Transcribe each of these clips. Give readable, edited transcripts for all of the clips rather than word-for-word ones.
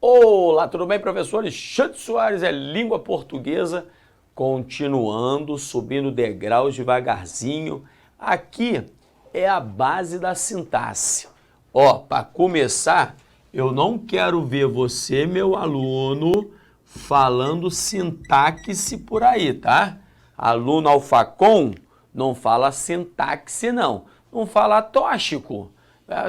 Olá, tudo bem, professor? Alexandre Soares é língua portuguesa, continuando, subindo degraus devagarzinho. Aqui é a base da sintaxe. Ó, para começar, eu não quero ver você, meu aluno, falando sintaxe por aí, tá? Aluno alfacom não fala sintaxe, não. Não fala tóxico.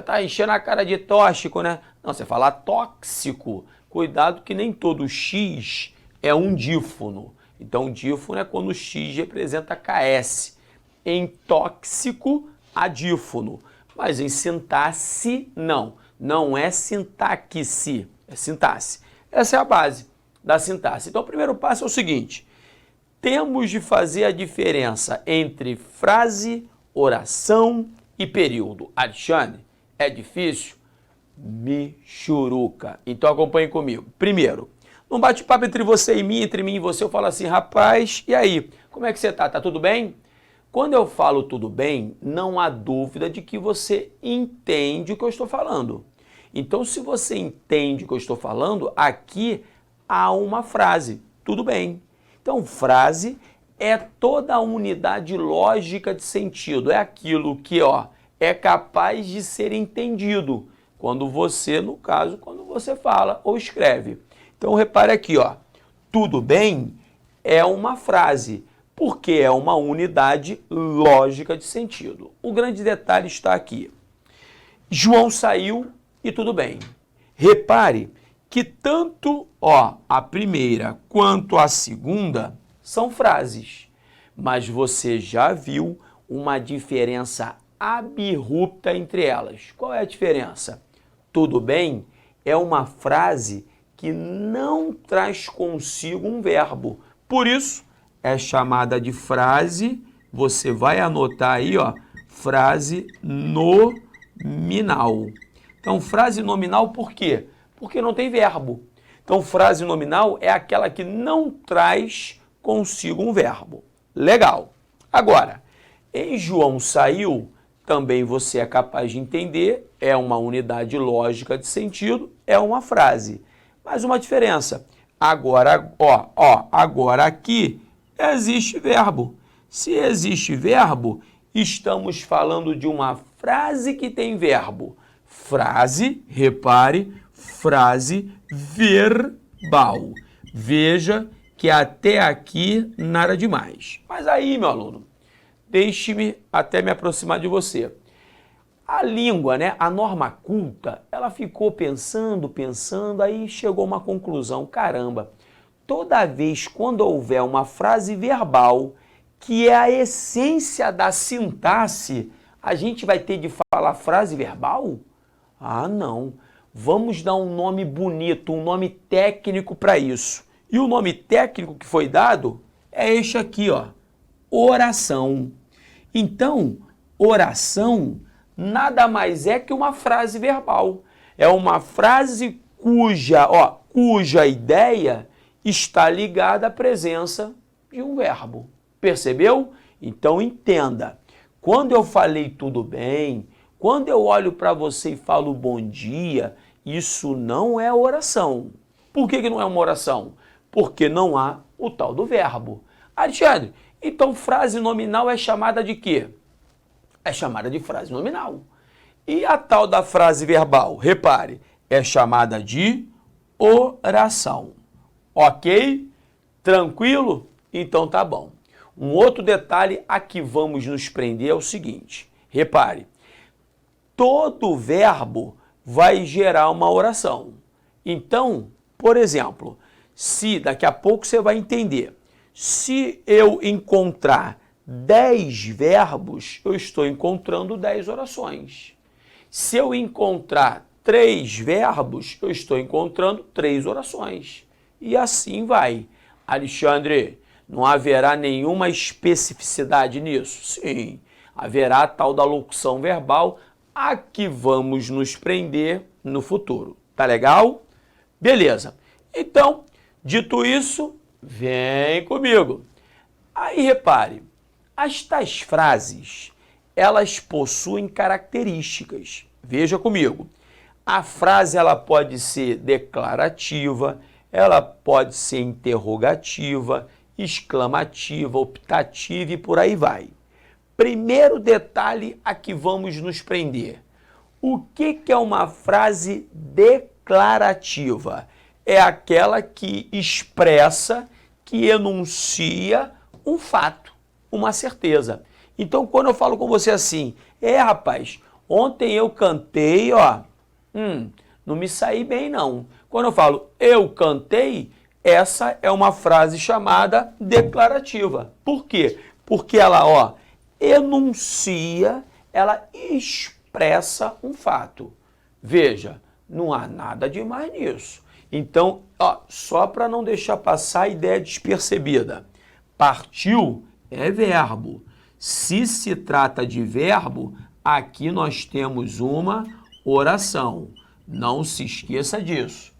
Tá enchendo a cara de tóxico, né? Não, você fala tóxico. Cuidado que nem todo X é um dífono. Então, dífono é quando o X representa KS. Em tóxico, adífono. Mas em sintaxe, não. Não é sintaxe, é sintaxe. Essa é a base da sintaxe. Então, o primeiro passo é o seguinte. Temos de fazer a diferença entre frase, oração e período. Alexandre, é difícil? Michuruca. Então acompanhe comigo. Primeiro, num bate-papo entre você e mim, entre mim e você, eu falo assim, rapaz, e aí? Como é que você tá? Tá tudo bem? Quando eu falo tudo bem, não há dúvida de que você entende o que eu estou falando. Então, se você entende o que eu estou falando, aqui há uma frase, tudo bem. Então, frase é toda a unidade lógica de sentido, é aquilo que, é capaz de ser entendido quando você, no caso, quando você fala ou escreve. Então, repare aqui, tudo bem é uma frase, porque é uma unidade lógica de sentido. O grande detalhe está aqui. João saiu e tudo bem. Repare que tanto a primeira quanto a segunda são frases, mas você já viu uma diferença abrupta entre elas. Qual é a diferença? Tudo bem é uma frase que não traz consigo um verbo. Por isso, é chamada de frase, você vai anotar aí, frase nominal. Então, frase nominal por quê? Porque não tem verbo. Então, frase nominal é aquela que não traz consigo um verbo. Legal. Agora, em João saiu, também você é capaz de entender, é uma unidade lógica de sentido, é uma frase. Mas uma diferença. Agora, agora aqui existe verbo. Se existe verbo, estamos falando de uma frase que tem verbo. Frase, repare, frase verbal. Veja que até aqui nada demais. Mas aí, meu aluno, deixe-me até me aproximar de você. A língua, a norma culta, ela ficou pensando, aí chegou a uma conclusão. Caramba, toda vez quando houver uma frase verbal, que é a essência da sintaxe, a gente vai ter de falar frase verbal? Ah, não. Vamos dar um nome bonito, um nome técnico para isso. E o nome técnico que foi dado é este aqui, oração. Então, oração nada mais é que uma frase verbal. É uma frase cuja ideia está ligada à presença de um verbo. Percebeu? Então, entenda. Quando eu falei tudo bem, quando eu olho para você e falo bom dia, isso não é oração. Por que não é uma oração? Porque não há o tal do verbo. Alexandre, então frase nominal é chamada de quê? É chamada de frase nominal. E a tal da frase verbal, repare, é chamada de oração. Ok? Tranquilo? Então tá bom. Um outro detalhe a que vamos nos prender é o seguinte. Repare, todo verbo vai gerar uma oração. Então, por exemplo, se daqui a pouco você vai entender, se eu encontrar 10 verbos, eu estou encontrando 10 orações. Se eu encontrar 3 verbos, eu estou encontrando 3 orações. E assim vai. Alexandre, não haverá nenhuma especificidade nisso? Sim, haverá a tal da locução verbal a que vamos nos prender no futuro. Tá legal? Beleza. Então, dito isso, vem comigo. Aí repare, as tais frases, elas possuem características. Veja comigo. A frase ela pode ser declarativa, ela pode ser interrogativa, exclamativa, optativa e por aí vai. Primeiro detalhe a que vamos nos prender. O que é uma frase declarativa? É aquela que expressa, que enuncia um fato, uma certeza. Então, quando eu falo com você assim, rapaz, ontem eu cantei, ó, não me saí bem não. Quando eu falo eu cantei, essa é uma frase chamada declarativa. Por quê? Porque ela, ó, enuncia, ela expressa um fato. Veja, não há nada demais nisso. Então, ó, só para não deixar passar a ideia despercebida. Partiu é verbo. Se trata de verbo, aqui nós temos uma oração. Não se esqueça disso.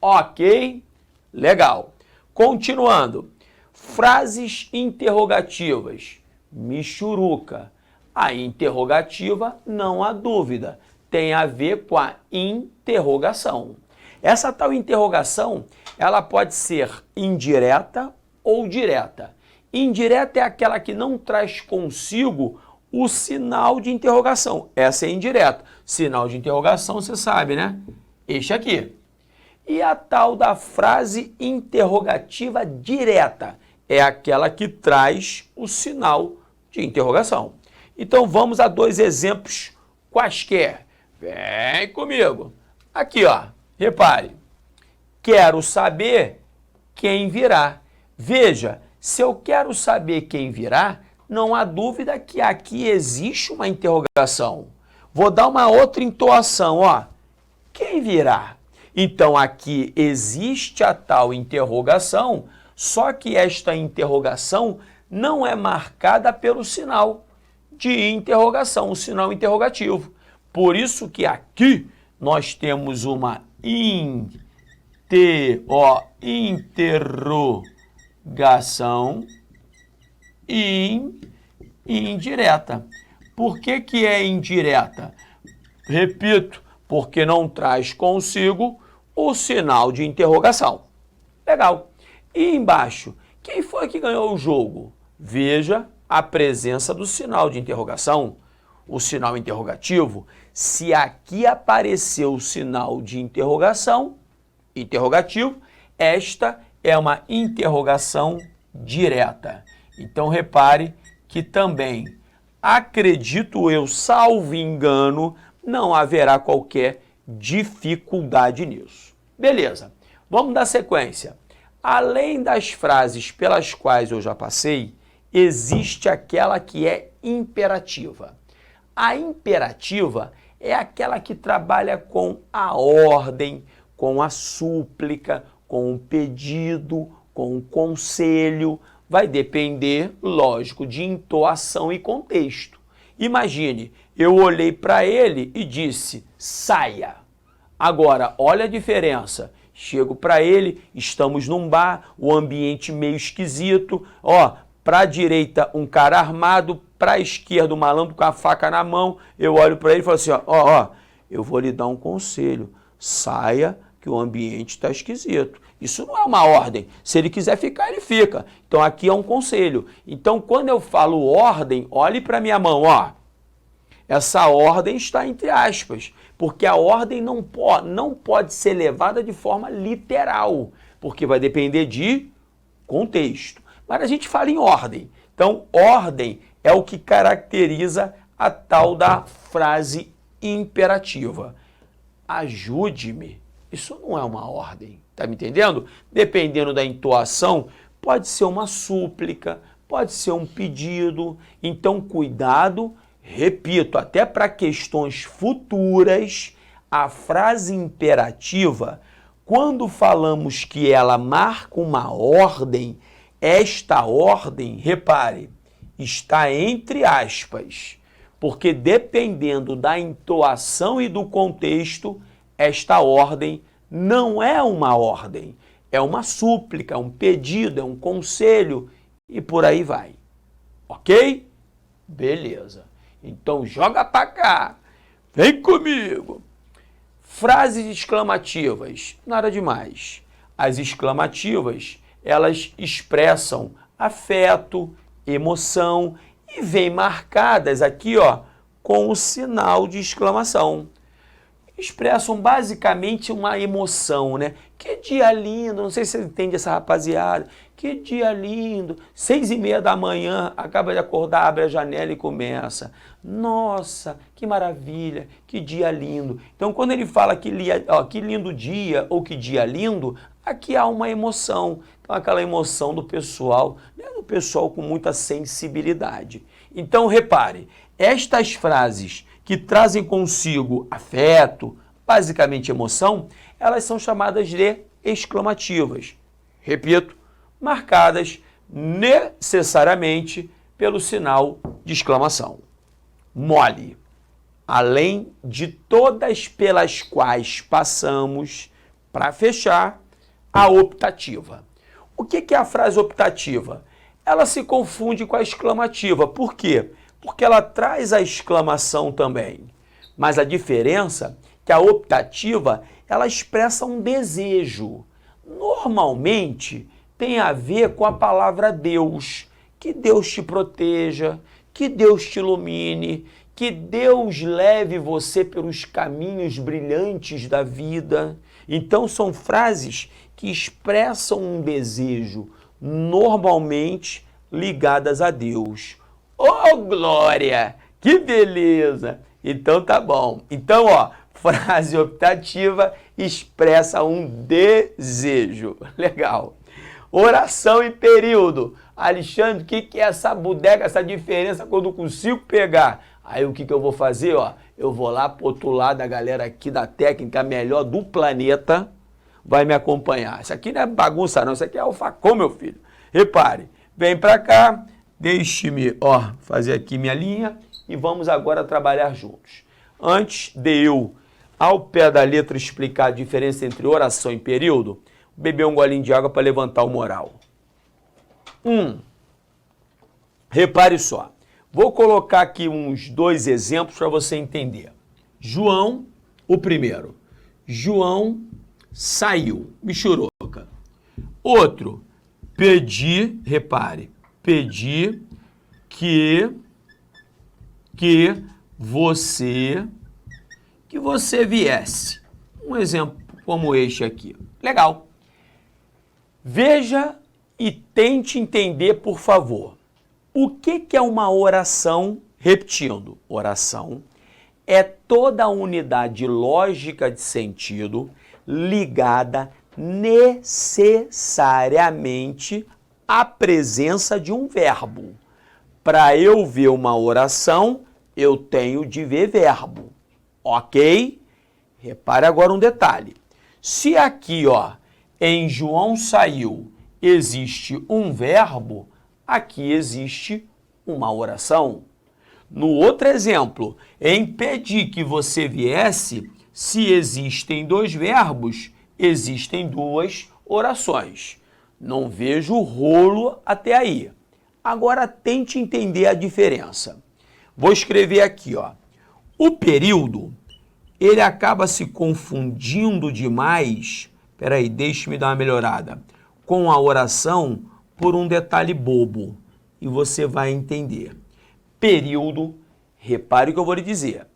Ok? Legal. Continuando. Frases interrogativas. Michuruca. A interrogativa, não há dúvida, tem a ver com a interrogação. Essa tal interrogação, ela pode ser indireta ou direta. Indireta é aquela que não traz consigo o sinal de interrogação. Essa é indireta. Sinal de interrogação, você sabe, né? Este aqui. E a tal da frase interrogativa direta é aquela que traz o sinal de interrogação. Então vamos a dois exemplos quaisquer. Vem comigo. Aqui, ó. Repare. Quero saber quem virá. Veja, se eu quero saber quem virá, não há dúvida que aqui existe uma interrogação. Vou dar uma outra entoação, ó. Quem virá? Então aqui existe a tal interrogação, só que esta interrogação não é marcada pelo sinal de interrogação, o sinal interrogativo. Por isso que aqui nós temos uma interrogação indireta. Por que é indireta? Repito, porque não traz consigo o sinal de interrogação. Legal. E embaixo, quem foi que ganhou o jogo? Veja a presença do sinal de interrogação, o sinal interrogativo. Se aqui apareceu o sinal de interrogação, interrogativo, esta é uma interrogação direta. Então repare que também, acredito eu, salvo engano, não haverá qualquer dificuldade nisso. Beleza, vamos dar sequência. Além das frases pelas quais eu já passei, existe aquela que é imperativa. A imperativa é aquela que trabalha com a ordem, com a súplica, com o pedido, com o conselho. Vai depender, lógico, de entoação e contexto. Imagine, eu olhei para ele e disse, saia. Agora, olha a diferença. Chego para ele, estamos num bar, o ambiente meio esquisito. Ó, para a direita um cara armado, para a esquerda um malandro com a faca na mão. Eu olho para ele e falo assim, ó, eu vou lhe dar um conselho. Saia, que o ambiente está esquisito. Isso não é uma ordem. Se ele quiser ficar, ele fica. Então aqui é um conselho. Então quando eu falo ordem, olhe para minha mão, ó. Essa ordem está entre aspas, porque a ordem não pode ser levada de forma literal, porque vai depender de contexto. Mas a gente fala em ordem. Então, ordem é o que caracteriza a tal da frase imperativa. Ajude-me. Isso não é uma ordem, tá me entendendo? Dependendo da entoação, pode ser uma súplica, pode ser um pedido. Então, cuidado. Repito, até para questões futuras, a frase imperativa, quando falamos que ela marca uma ordem, esta ordem, repare, está entre aspas, porque dependendo da entoação e do contexto, esta ordem não é uma ordem, é uma súplica, é um pedido, é um conselho e por aí vai. Ok? Beleza. Então joga para cá, vem comigo. Frases exclamativas, nada demais. As exclamativas, elas expressam afeto, emoção e vêm marcadas aqui, ó, com o sinal de exclamação. Expressam basicamente uma emoção, né? Que dia lindo, não sei se você entende essa rapaziada. Que dia lindo, 6h30 da manhã, acaba de acordar, abre a janela e começa. Nossa, que maravilha, que dia lindo. Então, quando ele fala que lindo dia ou que dia lindo, aqui há uma emoção. Então, aquela emoção do pessoal, né? Do pessoal com muita sensibilidade. Então, repare, estas frases que trazem consigo afeto, basicamente emoção, elas são chamadas de exclamativas. Repito, marcadas necessariamente pelo sinal de exclamação. Mole. Além de todas pelas quais passamos, para fechar, a optativa. O que é a frase optativa? Ela se confunde com a exclamativa. Por quê? Porque ela traz a exclamação também. Mas a diferença é que a optativa, ela expressa um desejo. Normalmente, tem a ver com a palavra Deus. Que Deus te proteja, que Deus te ilumine, que Deus leve você pelos caminhos brilhantes da vida. Então, são frases que expressam um desejo, normalmente ligadas a Deus. Oh, glória! Que beleza! Então tá bom. Então, ó, frase optativa expressa um desejo. Legal. Oração em período. Alexandre, o que é essa bodega, essa diferença que eu não consigo pegar? Aí o que eu vou fazer? Ó, eu vou lá pro outro lado, a galera aqui da técnica melhor do planeta vai me acompanhar. Isso aqui não é bagunça não, isso aqui é alfacom, meu filho. Repare, vem pra cá, deixe-me, ó, fazer aqui minha linha e vamos agora trabalhar juntos. Antes de eu, ao pé da letra, explicar a diferença entre oração e período, beber um golinho de água para levantar o moral. Repare só. Vou colocar aqui uns 2 exemplos para você entender. João, o primeiro. João saiu, michuruca. Outro, pedi, repare, pedi que você viesse. Um exemplo como este aqui. Legal. Veja e tente entender, por favor. O que é uma oração? Repetindo, oração é toda a unidade lógica de sentido ligada necessariamente à presença de um verbo. Para eu ver uma oração, eu tenho de ver verbo. Ok? Repare agora um detalhe. Se aqui, ó, em João saiu, existe um verbo, aqui existe uma oração. No outro exemplo, em pedir que você viesse, se existem 2 verbos, existem 2 orações. Não vejo rolo até aí. Agora tente entender a diferença. Vou escrever aqui, ó. O período, ele acaba se confundindo demais, peraí, deixe-me dar uma melhorada, com a oração por um detalhe bobo. E você vai entender. Período, repare o que eu vou lhe dizer,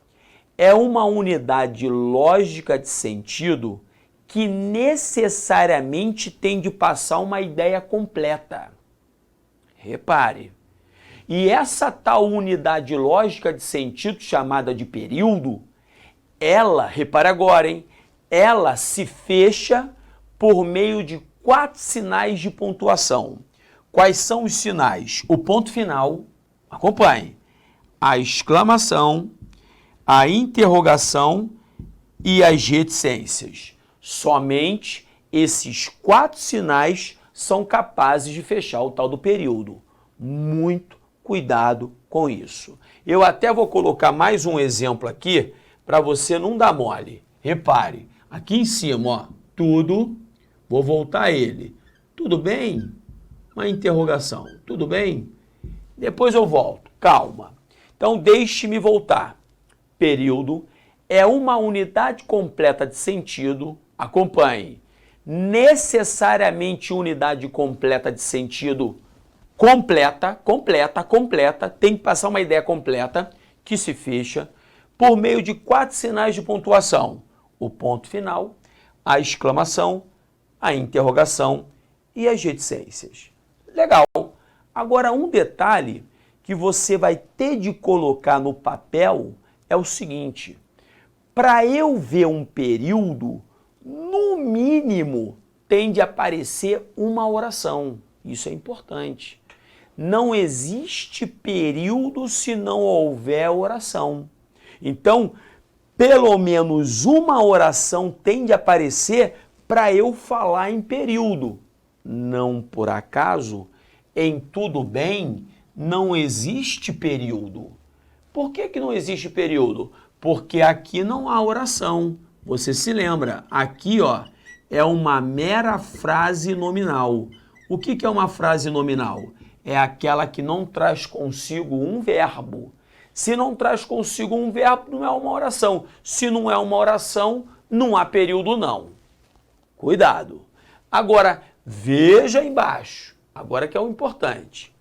é uma unidade lógica de sentido que necessariamente tem de passar uma ideia completa. Repare. E essa tal unidade lógica de sentido chamada de período, ela, repare agora, hein? Ela se fecha por meio de 4 sinais de pontuação. Quais são os sinais? O ponto final, acompanhe, a exclamação, a interrogação e as reticências. Somente esses 4 sinais são capazes de fechar o tal do período. Muito cuidado com isso. Eu até vou colocar mais um exemplo aqui para você não dar mole. Repare, aqui em cima, ó, tudo, vou voltar a ele. Tudo bem? Uma interrogação. Tudo bem? Depois eu volto. Calma. Então, deixe-me voltar. Período é uma unidade completa de sentido, acompanhe, necessariamente unidade completa de sentido completa, tem que passar uma ideia completa, que se fecha por meio de 4 sinais de pontuação: o ponto final, a exclamação, a interrogação e as reticências. Legal. Agora, um detalhe que você vai ter de colocar no papel é o seguinte: para eu ver um período, no mínimo, tem de aparecer uma oração. Isso é importante. Não existe período se não houver oração. Então, pelo menos uma oração tem de aparecer para eu falar em período. Não por acaso, em Tudo Bem, não existe período. Por que não existe período? Porque aqui não há oração. Você se lembra, aqui ó, é uma mera frase nominal. O que é uma frase nominal? É aquela que não traz consigo um verbo. Se não traz consigo um verbo, não é uma oração. Se não é uma oração, não há período não. Cuidado. Agora, veja embaixo. Agora que é o importante.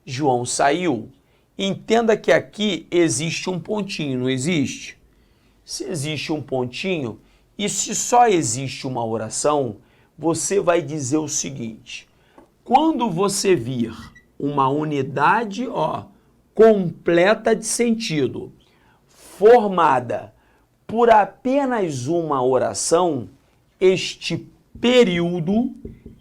João saiu. Entenda que aqui existe um pontinho, não existe? Se existe um pontinho e se só existe uma oração, você vai dizer o seguinte: quando você vir uma unidade, completa de sentido, formada por apenas uma oração, este período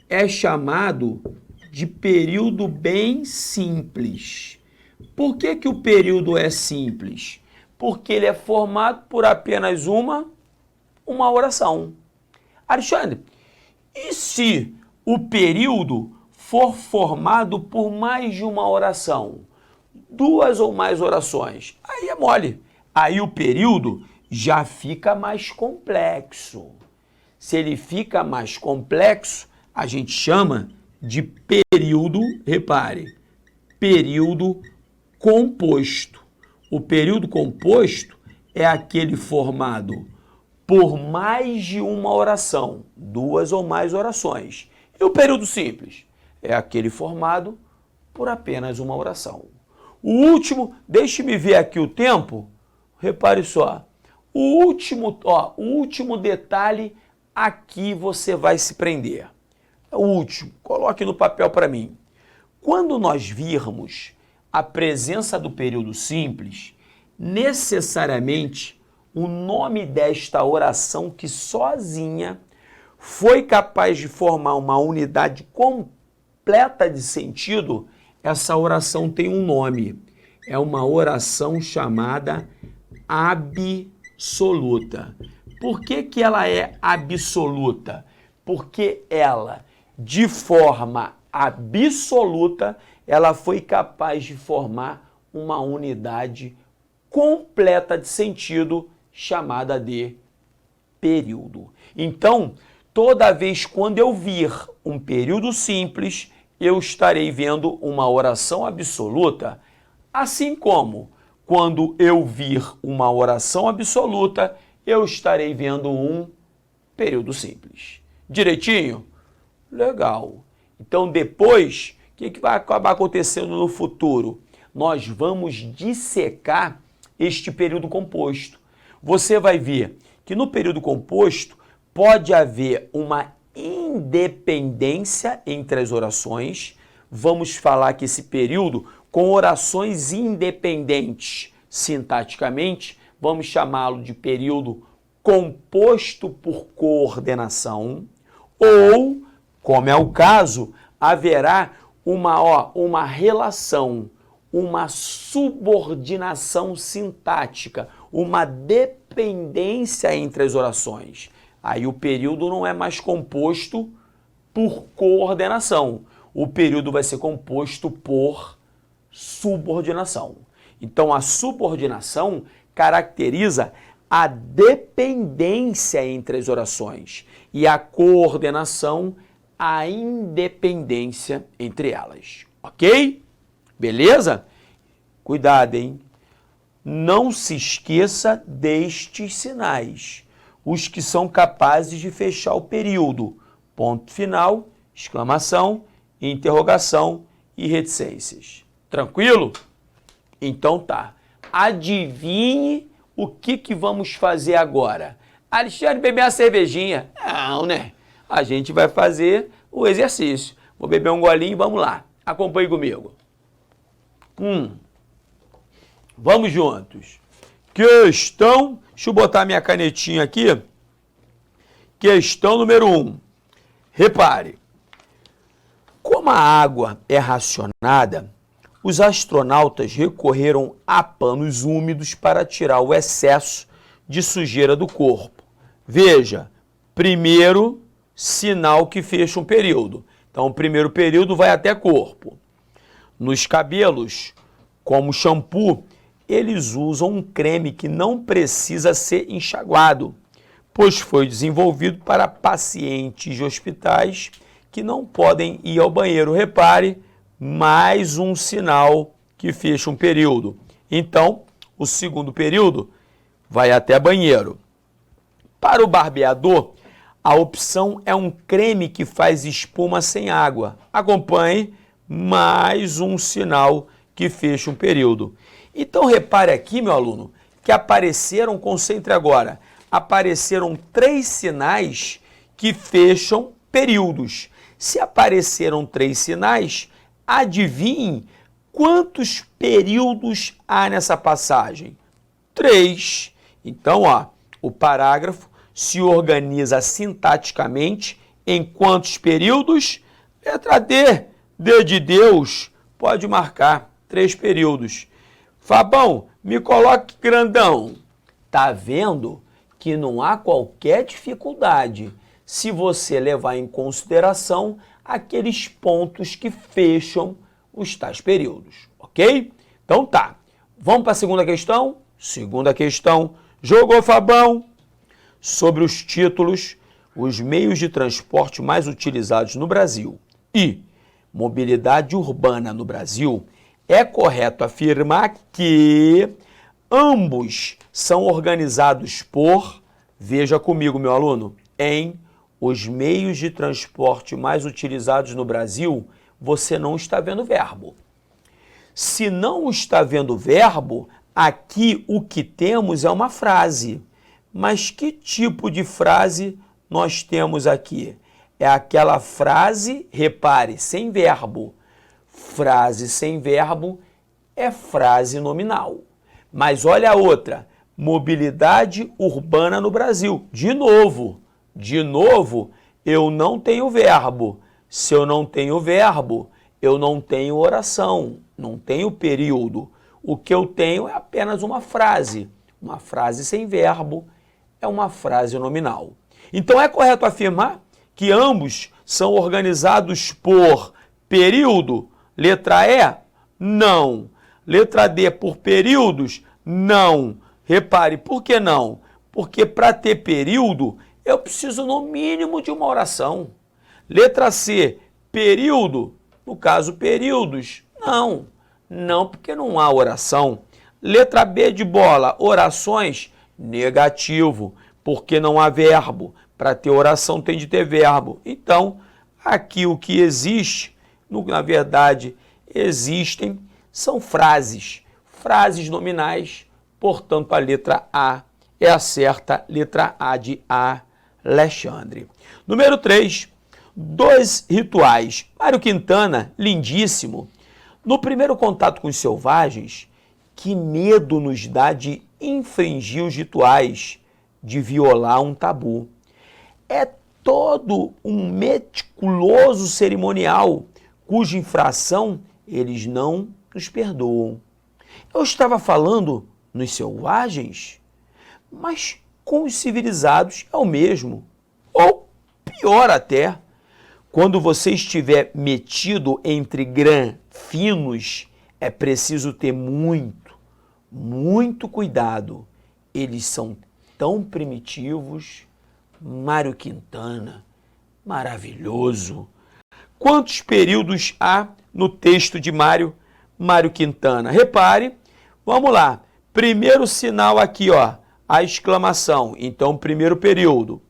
é chamado de período bem simples. Por que o período é simples? Porque ele é formado por apenas uma oração. Alexandre, e se o período for formado por mais de uma oração? 2 ou mais orações? Aí é mole. Aí o período já fica mais complexo. Se ele fica mais complexo, a gente chama de período, repare, período composto. O período composto é aquele formado por mais de uma oração, 2 ou mais orações. E o período simples é aquele formado por apenas uma oração. O último, deixe-me ver aqui o tempo, repare só, o último detalhe aqui você vai se prender. O último, coloque no papel para mim. Quando nós virmos a presença do período simples, necessariamente o nome desta oração que sozinha foi capaz de formar uma unidade completa de sentido, essa oração tem um nome. É uma oração chamada absoluta. Por que ela é absoluta? Porque ela, de forma absoluta, ela foi capaz de formar uma unidade completa de sentido chamada de período. Então, toda vez quando eu vir um período simples, eu estarei vendo uma oração absoluta, assim como quando eu vir uma oração absoluta, eu estarei vendo um período simples. Direitinho? Legal. Então, depois, o que vai acabar acontecendo no futuro? Nós vamos dissecar este período composto. Você vai ver que no período composto pode haver uma independência entre as orações. Vamos falar que esse período, com orações independentes sintaticamente, vamos chamá-lo de período composto por coordenação, ou, como é o caso, haverá uma relação, uma subordinação sintática, uma dependência entre as orações. Aí o período não é mais composto por coordenação. O período vai ser composto por subordinação. Então, a subordinação caracteriza a dependência entre as orações e a coordenação, a independência entre elas. Ok? Beleza? Cuidado, hein? não se esqueça destes sinais, os que são capazes de fechar o período. Ponto final, exclamação, interrogação e reticências. Tranquilo? Então tá. Adivinhe o que vamos fazer agora. Alexandre, beber uma cervejinha? Não, né? A gente vai fazer o exercício. Vou beber um golinho e vamos lá. Acompanhe comigo. Vamos juntos. Questão, deixa eu botar minha canetinha aqui. Questão número 1. Repare, como a água é racionada, os astronautas recorreram a panos úmidos para tirar o excesso de sujeira do corpo. Veja, primeiro sinal que fecha um período. Então, o primeiro período vai até corpo. Nos cabelos, como shampoo, eles usam um creme que não precisa ser enxaguado, pois foi desenvolvido para pacientes de hospitais que não podem ir ao banheiro. Repare, mais um sinal que fecha um período. Então, o segundo período vai até banheiro. Para o barbeador, a opção é um creme que faz espuma sem água. Acompanhe, mais um sinal que fecha um período. Então, repare aqui, meu aluno, que apareceram, concentre agora, apareceram 3 sinais que fecham períodos. Se apareceram 3 sinais, adivinhe quantos períodos há nessa passagem? 3. Então, ó, o parágrafo se organiza sintaticamente em quantos períodos? Letra D, D de Deus, pode marcar 3 períodos. Fabão, me coloque grandão. Tá vendo que não há qualquer dificuldade se você levar em consideração aqueles pontos que fecham os tais períodos, ok? Então tá, vamos para a segunda questão? Segunda questão, jogou Fabão? Sobre os títulos, os meios de transporte mais utilizados no Brasil e mobilidade urbana no Brasil, é correto afirmar que ambos são organizados por, veja comigo, meu aluno, em os meios de transporte mais utilizados no Brasil, você não está vendo verbo. Se não está vendo verbo, aqui o que temos é uma frase. Mas que tipo de frase nós temos aqui? É aquela frase, repare, sem verbo. Frase sem verbo é frase nominal. Mas olha a outra, mobilidade urbana no Brasil. De novo, eu não tenho verbo. Se eu não tenho verbo, eu não tenho oração, não tenho período. O que eu tenho é apenas uma frase. Uma frase sem verbo é uma frase nominal. Então é correto afirmar que ambos são organizados por período? Letra E? Não. Letra D, por períodos? Não. Repare, por que não? Porque para ter período, eu preciso no mínimo de uma oração. Letra C, período? No caso, períodos? Não. Não, porque não há oração. Letra B de bola, orações? Negativo, porque não há verbo. Para ter oração tem de ter verbo. Então, aqui o que existe, na verdade, existem, são frases. Frases nominais, portanto, a letra A é a certa, letra A de Alexandre. Número 3, 2 rituais. Mário Quintana, lindíssimo. No primeiro contato com os selvagens, que medo nos dá de infringir os rituais, de violar um tabu. É todo um meticuloso cerimonial, cuja infração eles não nos perdoam. Eu estava falando nos selvagens, mas com os civilizados é o mesmo. Ou pior até, quando você estiver metido entre granfinos, é preciso ter muito cuidado. Eles são tão primitivos. Mário Quintana, maravilhoso. Quantos períodos há no texto de Mário Quintana? Repare, vamos lá. Primeiro sinal aqui, ó, a exclamação. Então, primeiro período.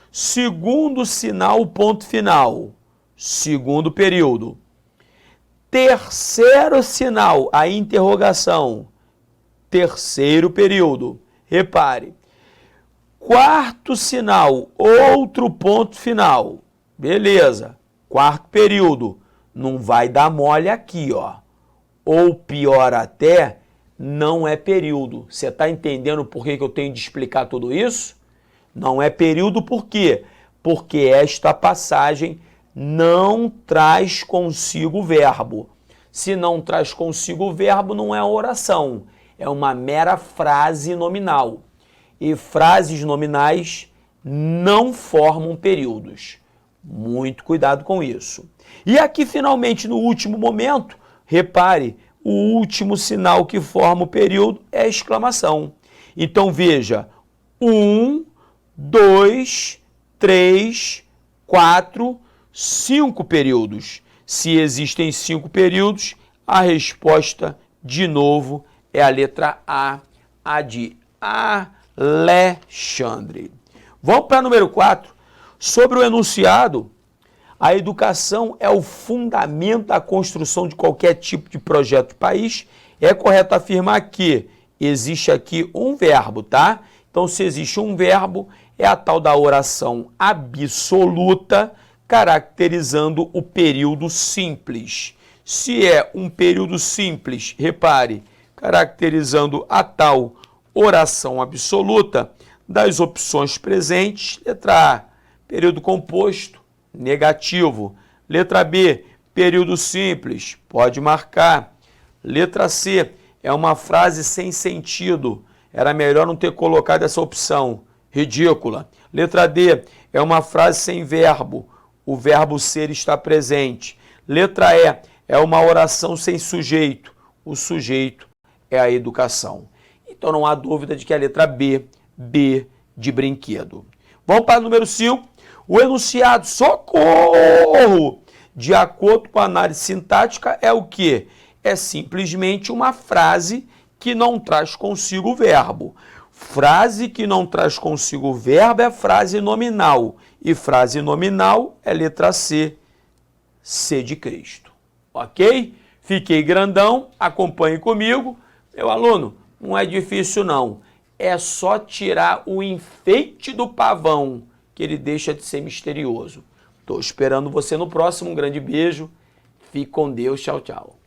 Segundo sinal, ponto final. Segundo período. Terceiro sinal, a interrogação. Terceiro período. Repare. Quarto sinal, outro ponto final. Beleza. Quarto período. Não vai dar mole aqui, ó. Ou pior até, não é período. Você está entendendo por que eu tenho de explicar tudo isso? Não é período por quê? Porque esta passagem não traz consigo verbo. Se não traz consigo verbo, não é oração. É uma mera frase nominal. E frases nominais não formam períodos. Muito cuidado com isso. E aqui, finalmente, no último momento, repare, o último sinal que forma o período é a exclamação. Então, veja, 1, 2, 3, 4, 5 períodos. Se existem 5 períodos, a resposta, de novo, é a letra A de Alexandre. Vamos para número 4. Sobre o enunciado, a educação é o fundamento da construção de qualquer tipo de projeto de país. É correto afirmar que existe aqui um verbo, tá? Então, se existe um verbo, é a tal da oração absoluta, caracterizando o período simples. Se é um período simples, repare, caracterizando a tal oração absoluta, das opções presentes, letra A, período composto, negativo. Letra B, período simples, pode marcar. Letra C, é uma frase sem sentido. Era melhor não ter colocado essa opção, ridícula. Letra D, é uma frase sem verbo. O verbo ser está presente. Letra E, é uma oração sem sujeito. O sujeito é a educação. Então não há dúvida de que a letra B de brinquedo. Vamos para o número 5. O enunciado, socorro, de acordo com a análise sintática, é o quê? É simplesmente uma frase que não traz consigo o verbo. Frase que não traz consigo o verbo é frase nominal. E frase nominal é letra C, C de Cristo. Ok? Fiquei grandão, acompanhe comigo. Meu aluno, não é difícil não. É só tirar o enfeite do pavão, que ele deixa de ser misterioso. Estou esperando você no próximo. Um grande beijo. Fique com Deus. Tchau, tchau.